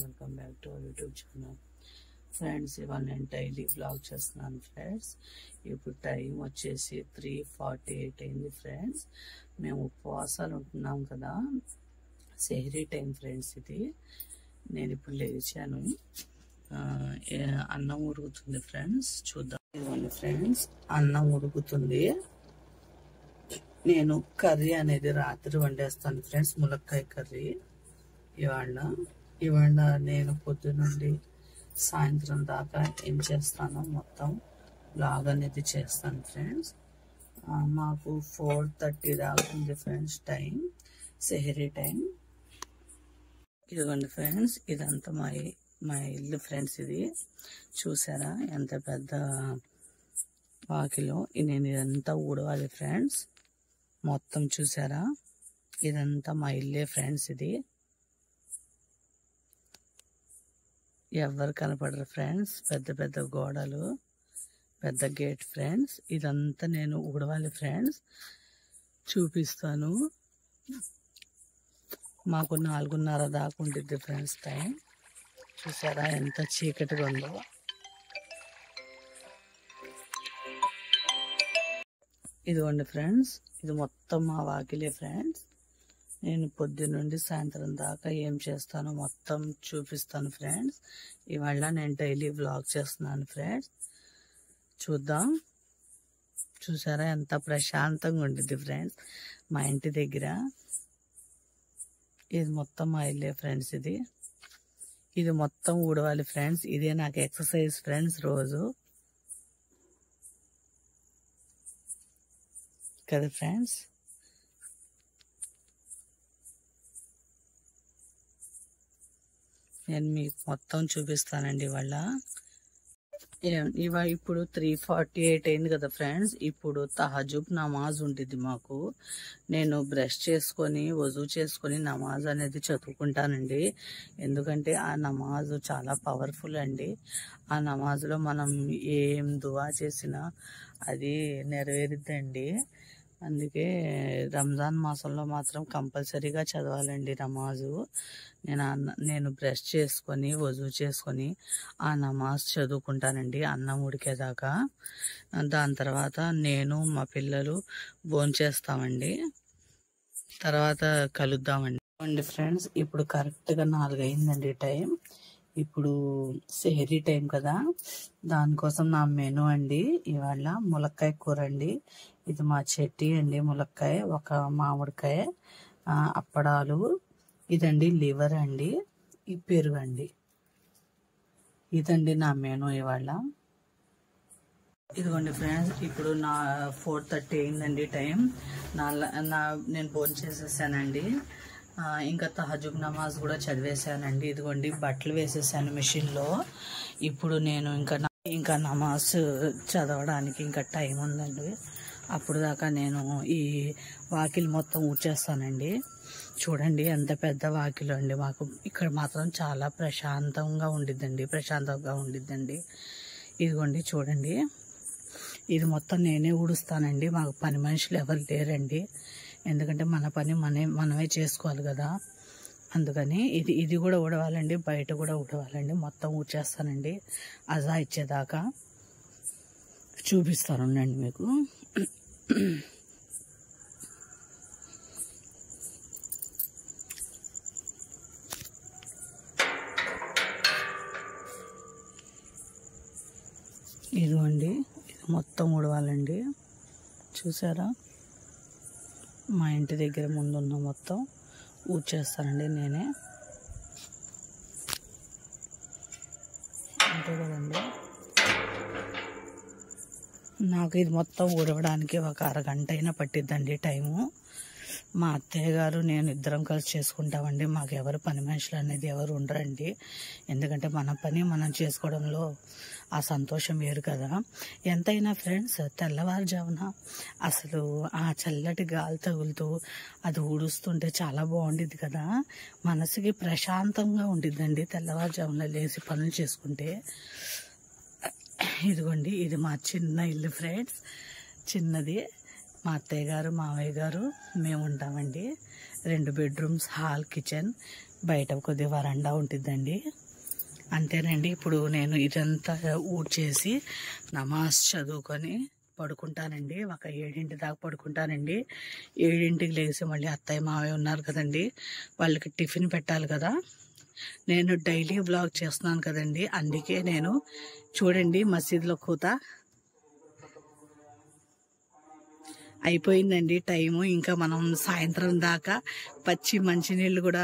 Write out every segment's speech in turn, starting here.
Welcome back to our YouTube channel. Friends, ఇవాళ నేను daily blog చేస్తున్నాను ఫ్రెండ్స్. ఇప్పుడు టైం వచ్చేసి 3:48 అయింది ఫ్రెండ్స్. మేము ఉపవాసాలు ఉంటున్నాం కదా, సెహరీ టైం ఫ్రెండ్స్. ఇది నేను ఇప్పుడు లేచాను. అన్నం ఉడుకుతుంది ఫ్రెండ్స్, చూద్దాం. ఇదిగోండి ఫ్రెండ్స్, అన్నం ఉడుకుతుంది. నేను కర్రీ అనేది రాత్రి వండేస్తాను ఫ్రెండ్స్, ములక్కాయ కర్రీ. ఇవాళ నేను పొద్దునుండి సాయంత్రం దాకా ఏం చేస్తానో మొత్తం బ్లాగ్ అనేది చేస్తాను ఫ్రెండ్స్. మాకు 4:30 దాకా ఉంది ఫ్రెండ్స్ టైం, సెహరీ టైం. ఇదిగోండి ఫ్రెండ్స్, ఇదంతా మా ఇల్లు ఫ్రెండ్స్. ఇది చూసారా ఎంత పెద్ద వాకిలో. నేను ఇదంతా ఊడవాలి ఫ్రెండ్స్. మొత్తం చూసారా, ఇదంతా మా ఇల్లే ఫ్రెండ్స్. ఇది ఎవరు కనపడరు ఫ్రెండ్స్. పెద్ద పెద్ద గోడలు, పెద్ద గేట్ ఫ్రెండ్స్. ఇదంతా నేను ఊడవాలి ఫ్రెండ్స్, చూపిస్తాను. మాకు 4:30 దాకా ఉంటుంది ఫ్రెండ్స్ టైం. చూసారా ఎంత చీకటిగా ఉందో. ఇదిగోండి ఫ్రెండ్స్, ఇది మొత్తం మా వాకిలే ఫ్రెండ్స్. నేను పొద్దున్నుండి సాయంత్రం దాకా ఏం చేస్తానో మొత్తం చూపిస్తాను ఫ్రెండ్స్. ఇవాళ నేను డైలీ వ్లాగ్ చేస్తున్నాను ఫ్రెండ్స్. చూద్దాం. చూసారా ఎంత ప్రశాంతంగా ఉంటుంది ఫ్రెండ్స్ మా ఇంటి దగ్గర. ఇది మొత్తం మా ఇల్లే ఫ్రెండ్స్. ఇది మొత్తం ఊడవాలి ఫ్రెండ్స్. ఇదే నాకు ఎక్సర్సైజ్ ఫ్రెండ్స్ రోజు కదా ఫ్రెండ్స్. నేను మీకు మొత్తం చూపిస్తానండి ఇవాళ. ఇప్పుడు 3:48 అయింది కదా ఫ్రెండ్స్. ఇప్పుడు తహజుద్ నమాజ్ ఉంటుంది మాకు. నేను బ్రష్ చేసుకొని వజూ చేసుకొని నమాజ్ అనేది చదువుకుంటానండి. ఎందుకంటే ఆ నమాజ్ చాలా పవర్ఫుల్ అండి. ఆ నమాజ్లో మనం ఏం దువా చేసినా అది నెరవేరుద్దండి. అందుకే రంజాన్ మాసంలో మాత్రం కంపల్సరీగా చదవాలండి నమాజు. నేను బ్రష్ చేసుకొని వజూ చేసుకొని ఆ నమాజ్ చదువుకుంటానండి అన్నం ఉడికేదాకా. దాని తర్వాత నేను మా పిల్లలు భోంచేస్తామండి. తర్వాత కలుద్దామండి ఫ్రెండ్స్. ఇప్పుడు కరెక్ట్గా 4 అయిందండి టైం. ఇప్పుడు సెహరీ టైం కదా, దానికోసం నా మెనూ అండి ఇవాళ ములక్కాయ కూర అండి. ఇది మా చెట్టి అండి ములక్కాయ, ఒక మామిడికాయ, అప్పడాలు, ఇదండి లివర్ అండి, ఈ పెరుగు అండి. ఇదండి నా మెనూ ఇవాళ. ఇదిగోండి ఫ్రెండ్స్, ఇప్పుడు నా 4:30 అయిందండి టైం. నేను భోజనం చేసేసానండి. ఇంకా తహజుద్ నమాజ్ కూడా చదివేశానండి. ఇదిగోండి బట్టలు వేసేసాను మిషన్లో. ఇప్పుడు నేను ఇంకా నమాజ్ చదవడానికి ఇంకా టైం ఉందండి. అప్పుడు దాకా నేను ఈ వాకిలి మొత్తం ఊడ్చేస్తానండి. చూడండి ఎంత పెద్ద వాకిలు అండి మాకు. ఇక్కడ మాత్రం చాలా ప్రశాంతంగా ఉండిద్దండి. ఇదిగోండి చూడండి, ఇది మొత్తం నేనే ఊడుస్తానండి. మాకు పని మనుషులు ఎవరు లేరండి. ఎందుకంటే మన పని మనమే చేసుకోవాలి కదా. అందుకని ఇది కూడా ఊడవాలండి, బయట కూడా ఊడవాలండి. మొత్తం ఊడ్చేస్తానండి. అజా ఇచ్చేదాకా చూపిస్తానండి మీకు. ఇదిగోండి, ఇది మొత్తం ఊడవాలండి. చూసారా, మా ఇంటి దగ్గర ముందున్న మొత్తం ఊడ్చేస్తానండి నేనే. అంతే కదండి. నాకు ఇది మొత్తం ఊడవడానికి ఒక అరగంట అయినా పట్టిద్దండి టైము. మా అత్తయ్య గారు నేను ఇద్దరం కలిసి చేసుకుంటామండి. మాకు ఎవరు పని మనుషులు అనేది ఎవరు ఉండరండి. ఎందుకంటే మన పని మనం చేసుకోవడంలో ఆ సంతోషం వేరు కదా. ఎంతైనా ఫ్రెండ్స్ తెల్లవారుజామున అసలు ఆ చల్లటి గాలి తగులుతూ అది ఊడుస్తుంటే చాలా బాగుండిద్ది కదా. మనసుకి ప్రశాంతంగా ఉండిద్దండి తెల్లవారుజామున లేచి పనులు చేసుకుంటే. ఇదిగోండి, ఇది మా చిన్న ఇల్లు ఫ్రెండ్స్. చిన్నది. మా అత్తయ్య గారు మావయ్య గారు మేము ఉంటామండి. 2 బెడ్రూమ్స్, హాల్, కిచెన్. బయట కొద్దిగా వరండా ఉంటుందండి. అంతేనండి. ఇప్పుడు నేను ఇదంతా ఊడ్చేసి నమాజ్ చదువుకొని పడుకుంటానండి. ఒక 7 దాకా పడుకుంటానండి. 7కి లేచి మళ్ళీ అత్తయ్య మావయ్య ఉన్నారు కదండి, వాళ్ళకి టిఫిన్ పెట్టాలి కదా. నేను డైలీ వ్లాగ్ చేస్తున్నాను కదండి, అందుకే నేను చూడండి మసీదులో కూత అయిపోయిందండి టైము. ఇంకా మనం సాయంత్రం దాకా పచ్చి మంచినీళ్ళు కూడా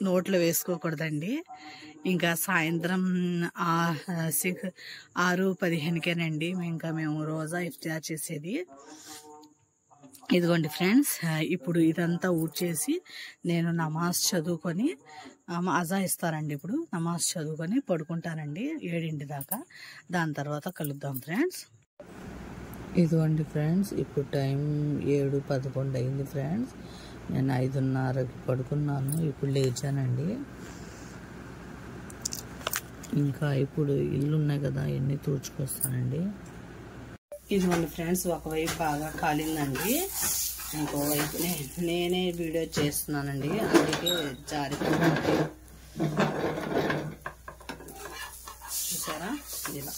నోట్లో వేసుకోకూడదండి. ఇంకా సాయంత్రం 6:15కేనండి ఇంకా మేము రోజా ఇఫ్తార్ చేసేది. ఇదిగోండి ఫ్రెండ్స్, ఇప్పుడు ఇదంతా ఊడ్చేసి నేను నమాజ్ చదువుకొని అజా ఇస్తారండి. ఇప్పుడు నమాజ్ చదువుకొని పడుకుంటానండి 7 దాకా. దాని తర్వాత కలుద్దాం ఫ్రెండ్స్. ఇదిగోండి ఫ్రెండ్స్, ఇప్పుడు టైం 7:11 అయింది ఫ్రెండ్స్. నేను 5:30కి పడుకున్నాను, ఇప్పుడు లేచానండి. ఇంకా ఇప్పుడు ఇల్లు ఉన్నాయి కదా, ఎన్ని తుడుచుకొస్తానండి. ఇదిగోండి ఫ్రెండ్స్, ఒకవైపు బాగా కాలిందండి, ఇంకోవైపు నేనే వీడియో చేస్తున్నానండి, అందుకే జారిపోతుంది. చూసారా, ఇలా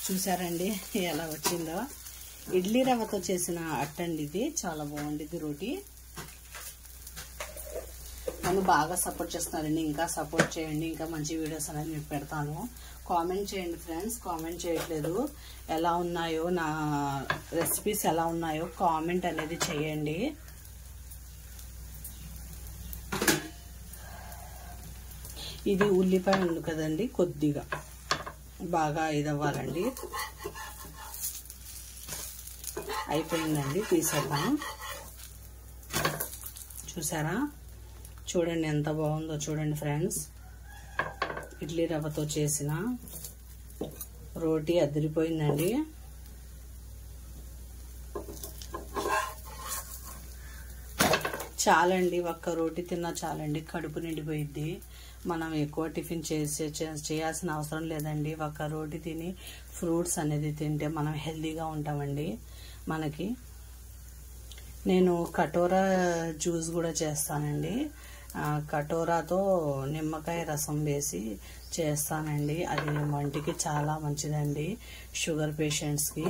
చూసారండి ఎలా వచ్చిందో. ఇడ్లీ రవ్వతో చేసిన అట్టండి ఇది, చాలా బాగుండిద్ది రోటీ. నన్ను బాగా సపోర్ట్ చేస్తున్నారండి, ఇంకా సపోర్ట్ చేయండి, ఇంకా మంచి వీడియోస్ అనేది నేను పెడతాను. కామెంట్ చేయండి ఫ్రెండ్స్, కామెంట్ చేయట్లేదు. ఎలా ఉన్నాయో నా రెసిపీస్ ఎలా ఉన్నాయో కామెంట్ అనేది చేయండి. ఇది ఉల్లిపాయ ఉంది కదండి, కొద్దిగా బాగా ఇదవ్వాలండి. అయిపోయిందండి, తీసేద్దాం. చూసారా, చూడండి ఎంత బాగుందో చూడండి ఫ్రెండ్స్. ఇడ్లీ రవ్వతో చేసిన రోటీ అదిరిపోయిందండి. చాలండి, ఒక్క రోటీ తిన్నా చాలండి, కడుపు నిండిపోయిద్ది. మనం ఎక్కువ టిఫిన్ చేయాల్సిన అవసరం లేదండి. ఒక రోటీ తిని ఫ్రూట్స్ అనేది తింటే మనం హెల్తీగా ఉంటామండి. మనకి నేను కటోరా జ్యూస్ కూడా చేస్తానండి. కటోరాతో నిమ్మకాయ రసం వేసి చేస్తానండి. అది వంటికి చాలా మంచిదండి, షుగర్ పేషెంట్స్కి.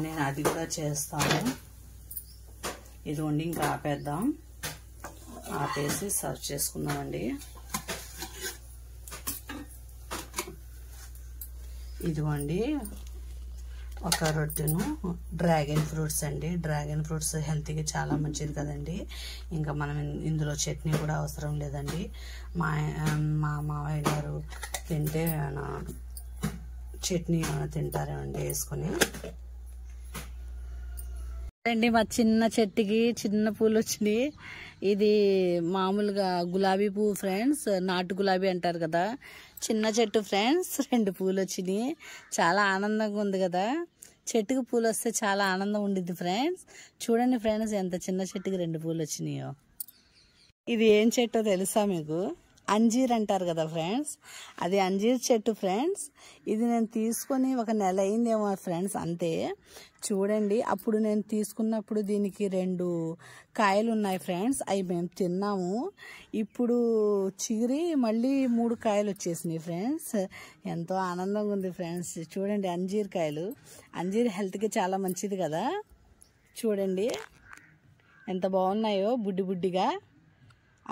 నేను అది కూడా చేస్తాను. ఇదిగోండి, ఇంకా ఆపేద్దాం. ఆపేసి సర్వ్ చేసుకుందామండి. ఇదిగోండి ఒక రొట్టెను డ్రాగన్ ఫ్రూట్స్ అండి. డ్రాగన్ ఫ్రూట్స్ హెల్త్కి చాలా మంచిది కదండి. ఇంకా మనం ఇందులో చట్నీ కూడా అవసరం లేదండి. మా మావయ్య గారు తింటే చట్నీ తింటారేమండి వేసుకొని. అండి, మా చిన్న చెట్టుకి చిన్న పూలు వచ్చినాయి. ఇది మామూలుగా గులాబీ పువ్వు ఫ్రెండ్స్, నాటు గులాబీ అంటారు కదా. చిన్న చెట్టు ఫ్రెండ్స్, 2 పూలు వచ్చినాయి. చాలా ఆనందంగా ఉంది కదా. చెట్టుకు పూలు వస్తే చాలా ఆనందం ఉండిద్ది ఫ్రెండ్స్. చూడండి ఫ్రెండ్స్, ఎంత చిన్న చెట్టుకి 2 పూలు వచ్చినాయో. ఇది ఏం చెట్టో తెలుసా మీకు? అంజీర్ అంటారు కదా ఫ్రెండ్స్, అది అంజీర్ చెట్టు ఫ్రెండ్స్. ఇది నేను తీసుకొని 1 నెల అయిందేమో ఫ్రెండ్స్, అంతే. చూడండి, అప్పుడు నేను తీసుకున్నప్పుడు దీనికి 2 కాయలు ఉన్నాయి ఫ్రెండ్స్, అవి మేము తిన్నాము. ఇప్పుడు చిగిరి మళ్ళీ 3 కాయలు వచ్చేసినాయి ఫ్రెండ్స్. ఎంతో ఆనందంగా ఉంది ఫ్రెండ్స్. చూడండి, అంజీర్ కాయలు. అంజీర్ హెల్త్కి చాలా మంచిది కదా. చూడండి ఎంత బాగున్నాయో, బుడ్డి బుడ్డిగా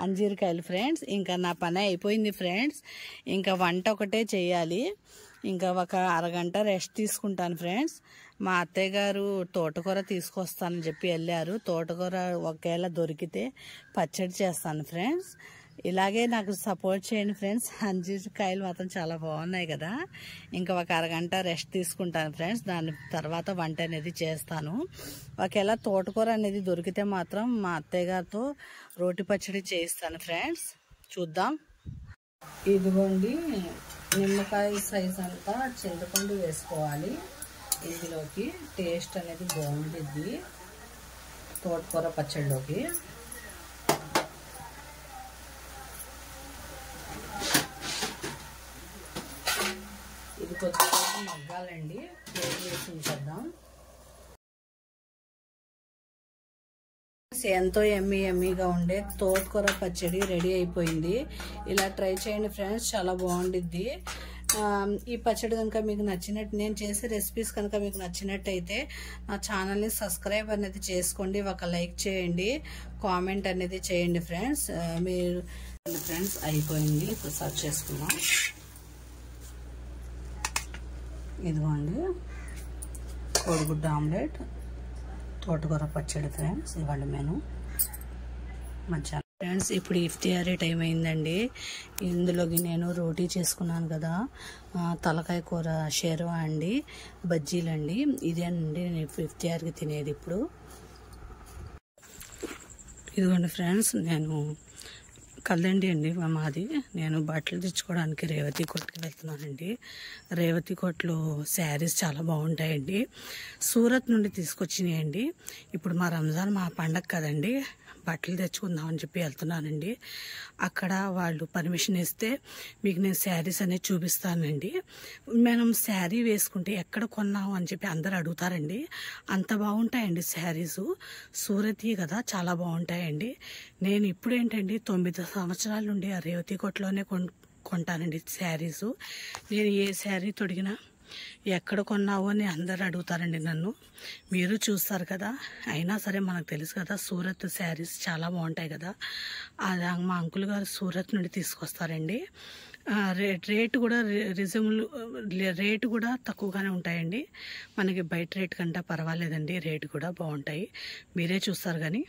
అంజీరకాయలు ఫ్రెండ్స్. ఇంకా నా పని అయిపోయింది ఫ్రెండ్స్. ఇంకా వంట ఒకటే చేయాలి. ఇంకా ఒక అరగంట రెస్ట్ తీసుకుంటాను ఫ్రెండ్స్. మా అత్తయ్య గారు తోటకూర తీసుకొస్తానని చెప్పి వెళ్ళారు. తోటకూర ఒకవేళ దొరికితే పచ్చడి చేస్తాను ఫ్రెండ్స్. ఇలాగే నాకు సపోర్ట్ చేయండి ఫ్రెండ్స్. అంజీరకాయలు మాత్రం చాలా బాగున్నాయి కదా. ఇంకా ఒక అరగంట రెస్ట్ తీసుకుంటాను ఫ్రెండ్స్. దాని తర్వాత వంట అనేది చేస్తాను. ఒకవేళ తోటకూర అనేది దొరికితే మాత్రం మా అత్తయ్య గారితో రోటి పచ్చడి చేయిస్తాను ఫ్రెండ్స్. చూద్దాం. ఇదిగోండి, నిమ్మకాయ సైజ్ అంతా చింతపండు వేసుకోవాలి. ఇందులోకి టేస్ట్ అనేది బాగుంటుంది తోటకూర పచ్చడిలోకి. ఇది కొంచెం మగ్గాలండి, వేసి ఉంచేద్దాం. ఫ్రెండ్స్, ఎంతో ఎమ్మీగా ఉండే తోటకూర పచ్చడి రెడీ అయిపోయింది. ఇలా ట్రై చేయండి ఫ్రెండ్స్, చాలా బాగుండిద్ది. ఈ పచ్చడి కనుక మీకు నచ్చినట్టు, నేను చేసే రెసిపీస్ కనుక మీకు నచ్చినట్టయితే నా ఛానల్ని సబ్స్క్రైబ్ అనేది చేసుకోండి, ఒక లైక్ చేయండి, కామెంట్ అనేది చేయండి ఫ్రెండ్స్. మీరు ఫ్రెండ్స్ అయిపోయింది, ఇప్పుడు సర్వ్ చేసుకుందాం. ఇదిగోండి కోడిగుడ్డు ఆమ్లెట్, తోటకూర పచ్చడి ఫ్రెండ్స్, ఇవాళ మెను మధ్యాహ్నం. ఫ్రెండ్స్, ఇప్పుడు ఇఫ్తియారీ టైం అయిందండి. ఇందులోకి నేను రోటీ చేసుకున్నాను కదా, తలకాయ కూర షేర్వా అండి, బజ్జీలండి. ఇదేనండి నేను ఇఫ్తియారీకి తినేది. ఇప్పుడు ఇదిగోండి ఫ్రెండ్స్, నేను కల్దండి అండి మాది. నేను బట్టలు తెచ్చుకోవడానికి రేవతి కొట్టుకి వెళ్తున్నానండి. రేవతి కొట్లో శారీస్ చాలా బాగుంటాయండి. సూరత్ నుండి తీసుకొచ్చినాయండి. ఇప్పుడు మా రంజాన్ మా పండగ కదండి, బట్టలు తెచ్చుకుందామని చెప్పి వెళ్తున్నానండి. అక్కడ వాళ్ళు పర్మిషన్ ఇస్తే మీకు నేను శారీస్ అనేది చూపిస్తానండి. మనం శారీ వేసుకుంటే ఎక్కడ కొన్నాము అని చెప్పి అందరు అడుగుతారండి. అంత బాగుంటాయండి శారీసు. సూరతీ కదా, చాలా బాగుంటాయండి. నేను ఇప్పుడు ఏంటండి 9 సంవత్సరాల నుండి ఆ రేవతి కొట్లోనే కొంటానండి శారీసు. నేను ఏ శారీ తొడిగినా ఎక్కడ కొన్నావు అని అందరు అడుగుతారండి నన్ను. మీరు చూస్తారు కదా, అయినా సరే మనకు తెలుసు కదా సూరత్ శారీస్ చాలా బాగుంటాయి కదా. అది మా అంకుల్ గారు సూరత్ నుండి తీసుకొస్తారండి. రేటు కూడా రేటు కూడా తక్కువగానే ఉంటాయండి. మనకి బయట రేటు కంటే పర్వాలేదండి, రేటు కూడా బాగుంటాయి. మీరే చూస్తారు కానీ.